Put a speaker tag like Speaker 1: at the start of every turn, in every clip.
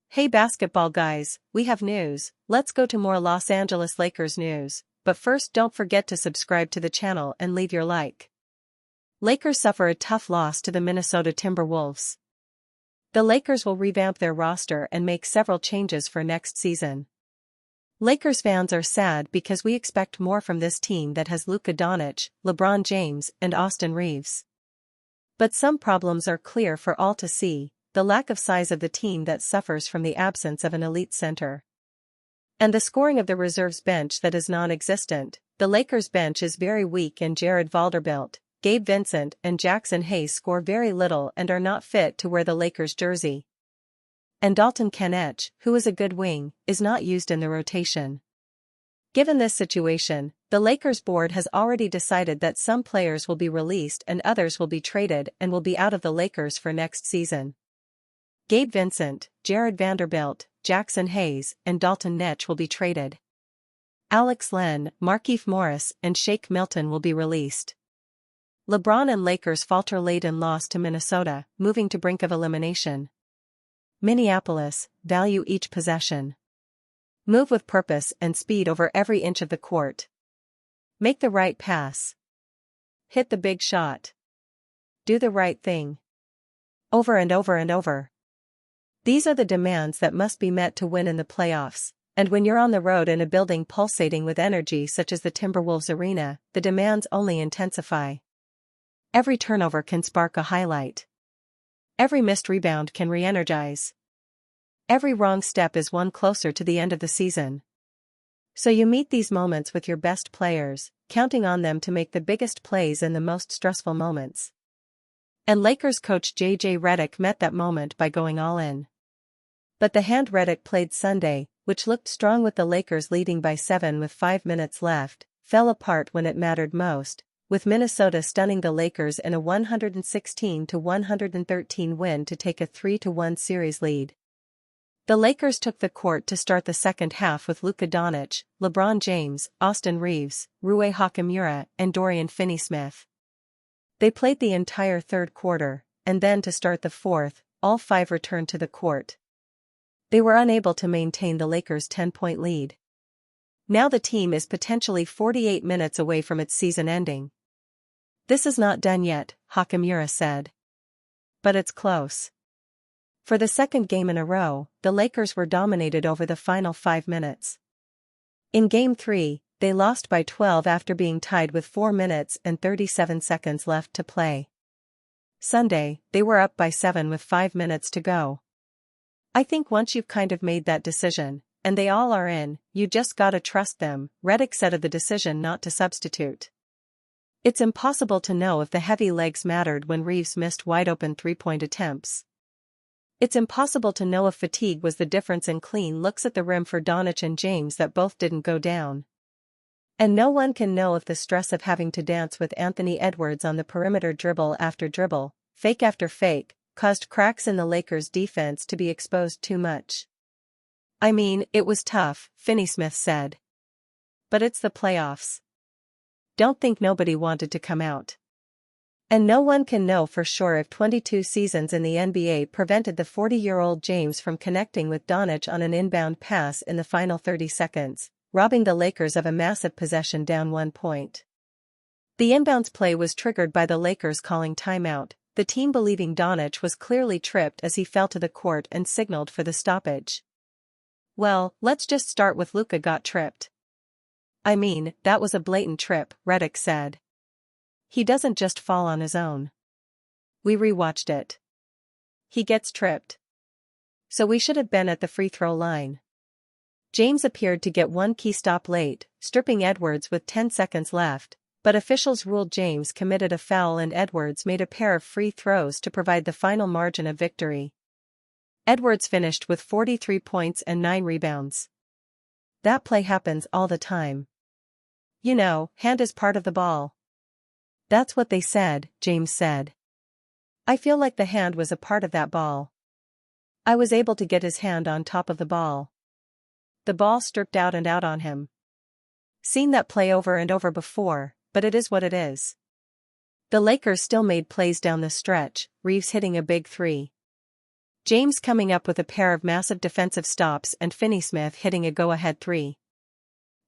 Speaker 1: Hey basketball guys, we have news. Let's go to more Los Angeles Lakers news, but first don't forget to subscribe to the channel and leave your like. Lakers suffer a tough loss to the Minnesota Timberwolves. The Lakers will revamp their roster and make several changes for next season. Lakers fans are sad because we expect more from this team that has Luka Doncic, LeBron James, and Austin Reeves. But some problems are clear for all to see: the lack of size of the team that suffers from the absence of an elite center, and the scoring of the reserves bench that is non-existent. The Lakers bench is very weak and Jared Vanderbilt, Gabe Vincent and Jackson Hayes score very little and are not fit to wear the Lakers jersey. And Dalton Knecht, who is a good wing, is not used in the rotation. Given this situation, the Lakers board has already decided that some players will be released and others will be traded and will be out of the Lakers for next season. Gabe Vincent, Jared Vanderbilt, Jackson Hayes, and Dalton Knecht will be traded. Alex Len, Markieff Morris, and Shake Milton will be released. LeBron and Lakers falter late in loss to Minnesota, moving to brink of elimination. Minneapolis, value each possession. Move with purpose and speed over every inch of the court. Make the right pass. Hit the big shot. Do the right thing. Over and over and over. These are the demands that must be met to win in the playoffs, and when you're on the road in a building pulsating with energy such as the Timberwolves arena, the demands only intensify. Every turnover can spark a highlight. Every missed rebound can re-energize. Every wrong step is one closer to the end of the season. So you meet these moments with your best players, counting on them to make the biggest plays in the most stressful moments. And Lakers coach JJ Redick met that moment by going all in. But the hand Redick played Sunday, which looked strong with the Lakers leading by 7 with 5 minutes left, fell apart when it mattered most, with Minnesota stunning the Lakers in a 116-113 win to take a 3-1 series lead. The Lakers took the court to start the second half with Luka Doncic, LeBron James, Austin Reeves, Rui Hachimura, and Dorian Finney-Smith. They played the entire third quarter, and then to start the fourth, all five returned to the court. They were unable to maintain the Lakers' 10-point lead. Now the team is potentially 48 minutes away from its season ending. "This is not done yet," Hachimura said. "But it's close." For the second game in a row, the Lakers were dominated over the final 5 minutes. In Game 3, they lost by 12 after being tied with 4 minutes and 37 seconds left to play. Sunday, they were up by 7 with 5 minutes to go. "I think once you've kind of made that decision, and they all are in, you just gotta trust them," Redick said of the decision not to substitute. "It's impossible to know if the heavy legs mattered when Reeves missed wide-open three-point attempts. It's impossible to know if fatigue was the difference in clean looks at the rim for Doncic and James that both didn't go down. And no one can know if the stress of having to dance with Anthony Edwards on the perimeter dribble after dribble, fake after fake, caused cracks in the Lakers' defense to be exposed too much. I mean, it was tough," Finney-Smith said. "But it's the playoffs. Don't think nobody wanted to come out. And no one can know for sure if 22 seasons in the NBA prevented the 40-year-old James from connecting with Doncic on an inbound pass in the final 30 seconds, robbing the Lakers of a massive possession down 1 point. The inbounds play was triggered by the Lakers calling timeout, the team believing Doncic was clearly tripped as he fell to the court and signaled for the stoppage. "Well, let's just start with Luka got tripped. I mean, that was a blatant trip," Redick said. "He doesn't just fall on his own. We rewatched it. He gets tripped. So we should have been at the free throw line." James appeared to get one key stop late, stripping Edwards with 10 seconds left, but officials ruled James committed a foul and Edwards made a pair of free throws to provide the final margin of victory. Edwards finished with 43 points and 9 rebounds. "That play happens all the time. You know, hand is part of the ball." "That's what they said," James said. "I feel like the hand was a part of that ball. I was able to get his hand on top of the ball. The ball stripped out and out on him. Seen that play over and over before, but it is what it is." The Lakers still made plays down the stretch, Reeves hitting a big three. James coming up with a pair of massive defensive stops and Finney-Smith hitting a go-ahead three.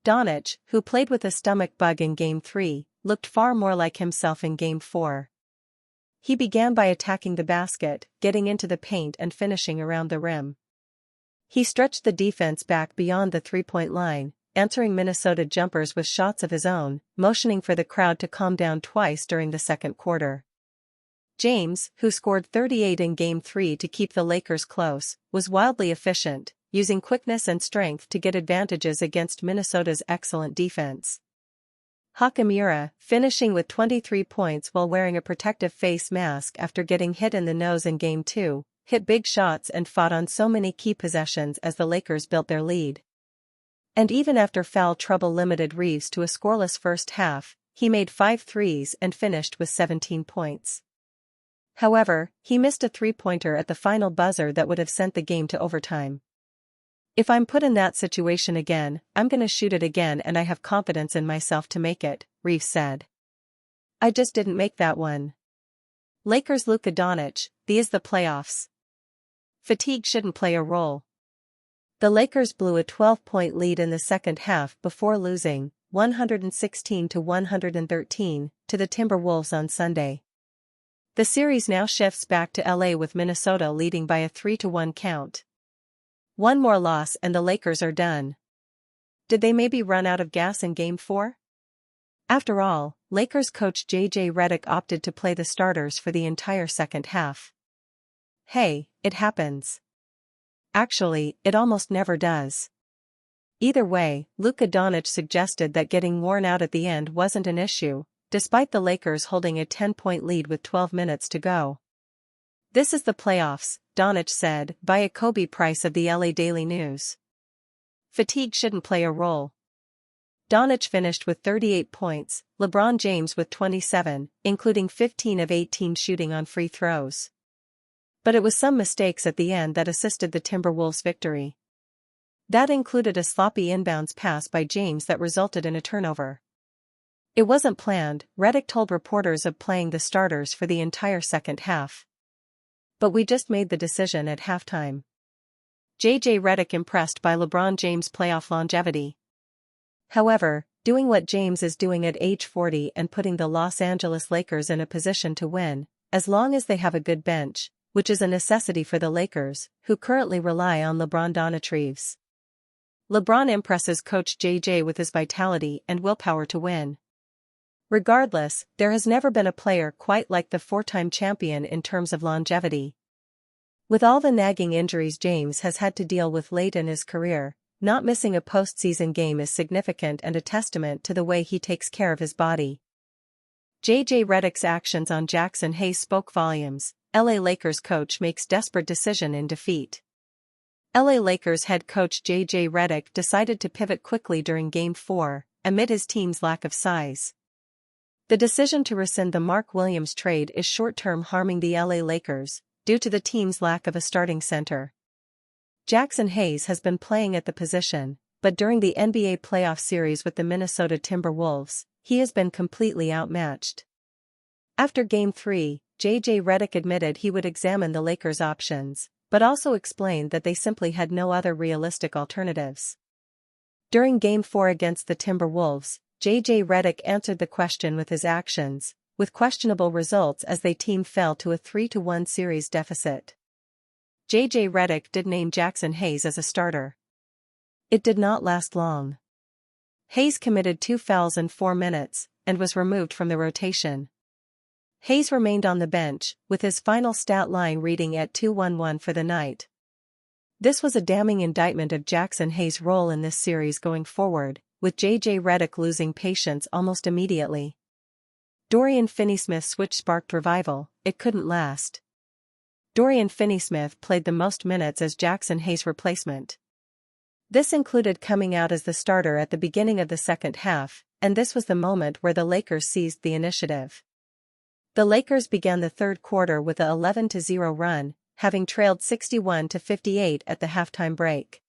Speaker 1: Doncic, who played with a stomach bug in Game 3, looked far more like himself in Game 4. He began by attacking the basket, getting into the paint and finishing around the rim. He stretched the defense back beyond the three-point line, answering Minnesota jumpers with shots of his own, motioning for the crowd to calm down twice during the second quarter. James, who scored 38 in Game 3 to keep the Lakers close, was wildly efficient, using quickness and strength to get advantages against Minnesota's excellent defense. Hachimura, finishing with 23 points while wearing a protective face mask after getting hit in the nose in Game 2, hit big shots and fought on so many key possessions as the Lakers built their lead. And even after foul trouble limited Reeves to a scoreless first half, he made 5 threes and finished with 17 points. However, he missed a three-pointer at the final buzzer that would have sent the game to overtime. "If I'm put in that situation again, I'm gonna shoot it again and I have confidence in myself to make it," Reeves said. "I just didn't make that one." Lakers Luka Doncic, "These the playoffs. Fatigue shouldn't play a role." The Lakers blew a 12-point lead in the second half before losing, 116-113, to the Timberwolves on Sunday. The series now shifts back to LA with Minnesota leading by a 3-1 count. One more loss and the Lakers are done. Did they maybe run out of gas in Game 4? After all, Lakers coach J.J. Redick opted to play the starters for the entire second half. Hey, it happens. Actually, it almost never does. Either way, Luka Doncic suggested that getting worn out at the end wasn't an issue, despite the Lakers holding a 10-point lead with 12 minutes to go. "This is the playoffs," Doncic said, by a Kobe Price of the LA Daily News. "Fatigue shouldn't play a role." Doncic finished with 38 points, LeBron James with 27, including 15 of 18 shooting on free throws. But it was some mistakes at the end that assisted the Timberwolves' victory. That included a sloppy inbounds pass by James that resulted in a turnover. "It wasn't planned," Redick told reporters of playing the starters for the entire second half. "But we just made the decision at halftime." J.J. Redick impressed by LeBron James' playoff longevity. However, doing what James is doing at age 40 and putting the Los Angeles Lakers in a position to win, as long as they have a good bench, which is a necessity for the Lakers, who currently rely on LeBron Doncic Reeves. LeBron impresses coach J.J. with his vitality and willpower to win. Regardless, there has never been a player quite like the four-time champion in terms of longevity. With all the nagging injuries James has had to deal with late in his career, not missing a postseason game is significant and a testament to the way he takes care of his body. J.J. Redick's actions on Jackson Hayes spoke volumes. LA Lakers coach makes desperate decision in defeat. LA Lakers head coach J.J. Redick decided to pivot quickly during Game 4, amid his team's lack of size. The decision to rescind the Mark Williams trade is short-term harming the LA Lakers, due to the team's lack of a starting center. Jackson Hayes has been playing at the position, but during the NBA playoff series with the Minnesota Timberwolves, he has been completely outmatched. After Game 3, J.J. Redick admitted he would examine the Lakers' options, but also explained that they simply had no other realistic alternatives. During Game 4 against the Timberwolves, J.J. Redick answered the question with his actions, with questionable results as their team fell to a 3-1 series deficit. J.J. Redick did name Jackson Hayes as a starter. It did not last long. Hayes committed 2 fouls in 4 minutes, and was removed from the rotation. Hayes remained on the bench, with his final stat line reading at 2-1-1 for the night. This was a damning indictment of Jackson Hayes' role in this series going forward, with J.J. Redick losing patience almost immediately. Dorian Finney-Smith's switch sparked revival. It couldn't last. Dorian Finney-Smith played the most minutes as Jackson Hayes' replacement. This included coming out as the starter at the beginning of the second half, and this was the moment where the Lakers seized the initiative. The Lakers began the third quarter with a 11-0 run, having trailed 61-58 at the halftime break.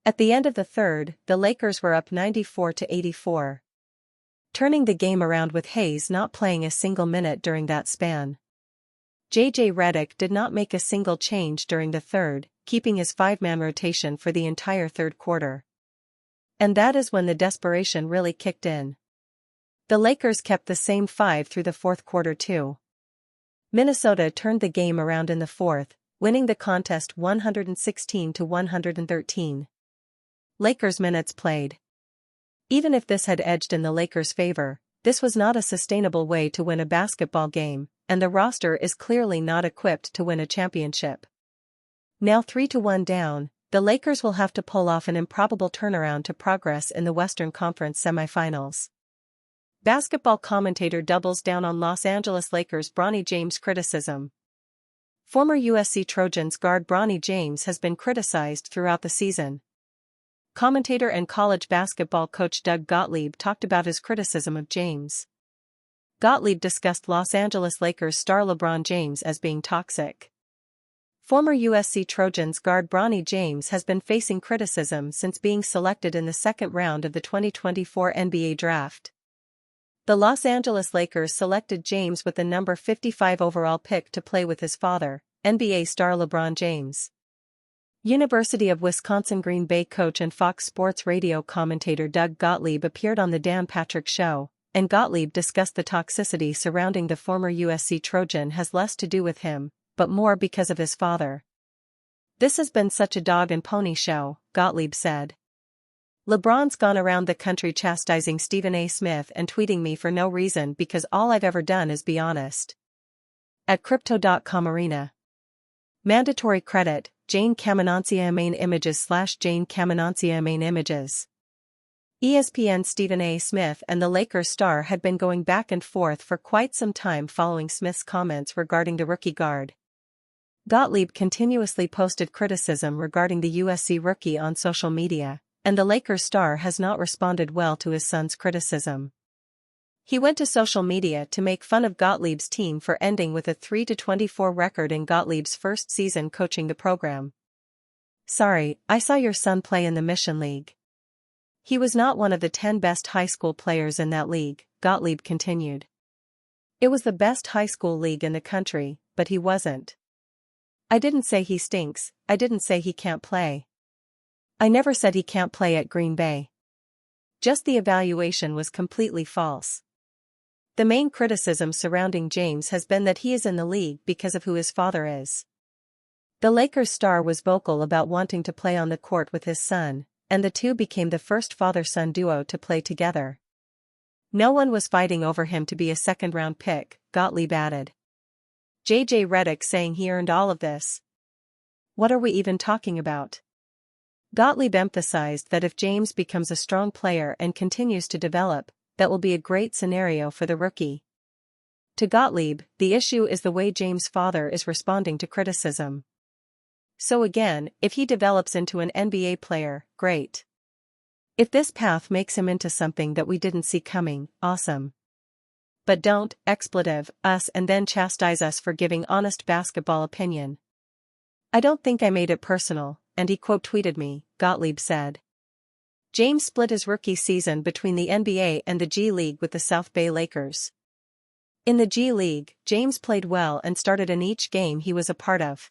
Speaker 1: At the end of the third, the Lakers were up 94-84. turning the game around with Hayes not playing a single minute during that span. Redick did not make a single change during the third, keeping his five-man rotation for the entire third quarter. And that is when the desperation really kicked in. The Lakers kept the same five through the fourth quarter too. Minnesota turned the game around in the fourth, winning the contest 116-113. Lakers minutes played. Even if this had edged in the Lakers' favor, this was not a sustainable way to win a basketball game, and the roster is clearly not equipped to win a championship. Now 3-1 down, the Lakers will have to pull off an improbable turnaround to progress in the Western Conference semifinals. Basketball commentator doubles down on Los Angeles Lakers' Bronny James criticism. Former USC Trojans guard Bronny James has been criticized throughout the season. Commentator and college basketball coach Doug Gottlieb talked about his criticism of James. Gottlieb discussed Los Angeles Lakers star LeBron James as being toxic. Former USC Trojans guard Bronny James has been facing criticism since being selected in the second round of the 2024 NBA draft. The Los Angeles Lakers selected James with the number 55 overall pick to play with his father, NBA star LeBron James. University of Wisconsin-Green Bay coach and Fox Sports radio commentator Doug Gottlieb appeared on The Dan Patrick Show, and Gottlieb discussed the toxicity surrounding the former USC Trojan has less to do with him, but more because of his father. "This has been such a dog and pony show," Gottlieb said. "LeBron's gone around the country chastising Stephen A. Smith and tweeting me for no reason because all I've ever done is be honest." At Crypto.com Arena. Mandatory credit, Jane Caminancia main images / Jane Caminancia main images. ESPN Stephen A. Smith and the Lakers star had been going back and forth for quite some time following Smith's comments regarding the rookie guard. Gottlieb continuously posted criticism regarding the USC rookie on social media, and the Lakers star has not responded well to his son's criticism. He went to social media to make fun of Gottlieb's team for ending with a 3-24 record in Gottlieb's first season coaching the program. "Sorry, I saw your son play in the Mission League. He was not one of the 10 best high school players in that league," Gottlieb continued. "It was the best high school league in the country, but he wasn't. I didn't say he stinks, I didn't say he can't play. I never said he can't play at Green Bay. Just the evaluation was completely false." The main criticism surrounding James has been that he is in the league because of who his father is. The Lakers star was vocal about wanting to play on the court with his son, and the two became the first father-son duo to play together. "No one was fighting over him to be a second-round pick," Gottlieb added. Redick saying he earned all of this. "What are we even talking about?" Gottlieb emphasized that if James becomes a strong player and continues to develop, that will be a great scenario for the rookie. To Gottlieb, the issue is the way James' father is responding to criticism. So again, if he develops into an NBA player, great. If this path makes him into something that we didn't see coming, awesome. But don't, us and then chastise us for giving honest basketball opinion. I don't think I made it personal, and he quote-tweeted me, Gottlieb said. James split his rookie season between the NBA and the G League with the South Bay Lakers. In the G League, James played well and started in each game he was a part of.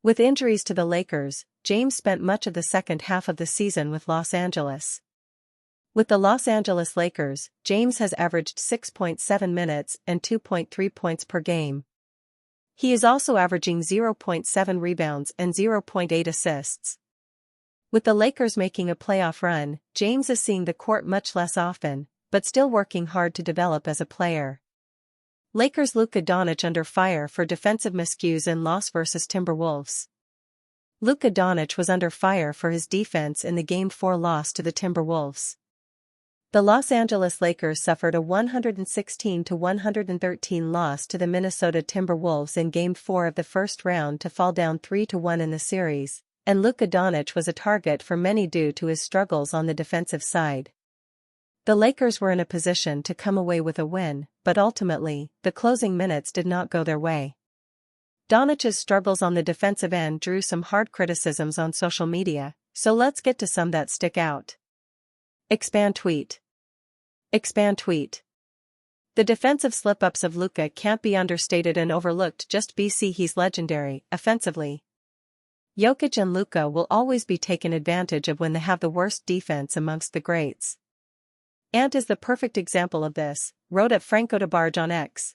Speaker 1: With injuries to the Lakers, James spent much of the second half of the season with Los Angeles. With the Los Angeles Lakers, James has averaged 6.7 minutes and 2.3 points per game. He is also averaging 0.7 rebounds and 0.8 assists. With the Lakers making a playoff run, James is seeing the court much less often, but still working hard to develop as a player. Lakers Luka Doncic under fire for defensive miscues in loss versus Timberwolves. Luka Doncic was under fire for his defense in the Game 4 loss to the Timberwolves. The Los Angeles Lakers suffered a 116-113 loss to the Minnesota Timberwolves in Game 4 of the first round to fall down 3-1 in the series, and Luka Doncic was a target for many due to his struggles on the defensive side. The Lakers were in a position to come away with a win, but ultimately, the closing minutes did not go their way. Doncic's struggles on the defensive end drew some hard criticisms on social media, so let's get to some that stick out. Expand tweet. Expand tweet. The defensive slip-ups of Luka can't be understated and overlooked. Just BC, he's legendary, offensively. Jokic and Luka will always be taken advantage of when they have the worst defense amongst the greats. Ant is the perfect example of this, wrote at Franco de Barge on X.